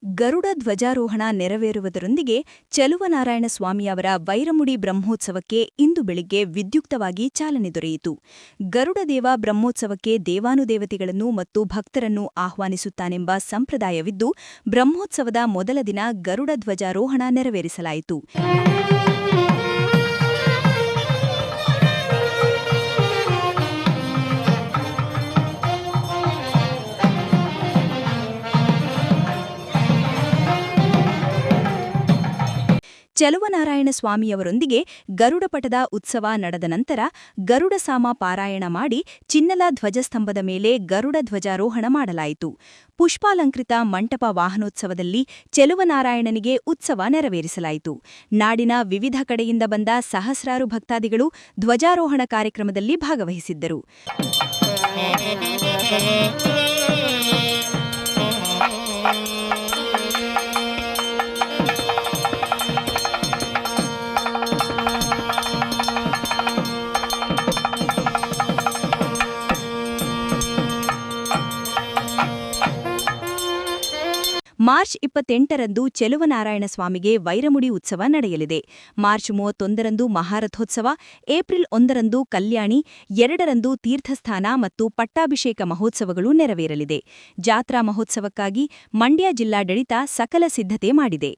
ಗರುಡ ಧ್ವಜಾರೋಹಣ ನೆರವೇರುವುದರೊಂದಿಗೆ ಚೆಲುವನಾರಾಯಣ ಸ್ವಾಮಿಯವರ ವೈರಮುಡಿ ಬ್ರಹ್ಮೋತ್ಸವಕ್ಕೆ ಇಂದು ಬೆಳಿಗ್ಗೆ ವಿದ್ಯುಕ್ತವಾಗಿ ಚಾಲನೆ ದೊರೆಯಿತು. ಗರುಡದೇವ ಬ್ರಹ್ಮೋತ್ಸವಕ್ಕೆ ದೇವಾನುದೇವತೆಗಳನ್ನು ಮತ್ತು ಭಕ್ತರನ್ನು ಆಹ್ವಾನಿಸುತ್ತಾನೆಂಬ ಸಂಪ್ರದಾಯವಿದ್ದು, ಬ್ರಹ್ಮೋತ್ಸವದ ಮೊದಲ ದಿನ ಗರುಡ ಧ್ವಜಾರೋಹಣ ನೆರವೇರಿಸಲಾಯಿತು. ಚೆಲುವನಾರಾಯಣ ಸ್ವಾಮಿಯವರೊಂದಿಗೆ ಗರುಡಪಟದ ಉತ್ಸವ ನಡೆದ ನಂತರ ಗರುಡಸಾಮ ಪಾರಾಯಣ ಮಾಡಿ ಚಿನ್ನಲ ಧ್ವಜಸ್ತಂಭದ ಮೇಲೆ ಗರುಡ ಧ್ವಜಾರೋಹಣ ಮಾಡಲಾಯಿತು. ಪುಷ್ಪಾಲಂಕೃತ ಮಂಟಪ ವಾಹನೋತ್ಸವದಲ್ಲಿ ಚೆಲುವನಾರಾಯಣನಿಗೆ ಉತ್ಸವ ನೆರವೇರಿಸಲಾಯಿತು. ನಾಡಿನ ವಿವಿಧ ಕಡೆಯಿಂದ ಬಂದ ಸಹಸ್ರಾರು ಭಕ್ತಾದಿಗಳು ಧ್ವಜಾರೋಹಣ ಕಾರ್ಯಕ್ರಮದಲ್ಲಿ ಭಾಗವಹಿಸಿದ್ದರು. ಮಾರ್ಚ್ 28ರಂದು ಚೆಲುವನಾರಾಯಣ ಸ್ವಾಮಿಗೆ ವೈರಮುಡಿ ಉತ್ಸವ ನಡೆಯಲಿದೆ. ಮಾರ್ಚ್ 31ರಂದು ಮಹಾರಥೋತ್ಸವ, ಏಪ್ರಿಲ್ 1ರಂದು ಕಲ್ಯಾಣಿ, 2ರಂದು ತೀರ್ಥಸ್ಥಾನ ಮತ್ತು ಪಟ್ಟಾಭಿಷೇಕ ಮಹೋತ್ಸವಗಳು ನೆರವೇರಲಿದೆ. ಜಾತ್ರಾ ಮಹೋತ್ಸವಕ್ಕಾಗಿ ಮಂಡ್ಯ ಜಿಲ್ಲಾಡಳಿತ ಸಕಲ ಸಿದ್ಧತೆ ಮಾಡಿದೆ.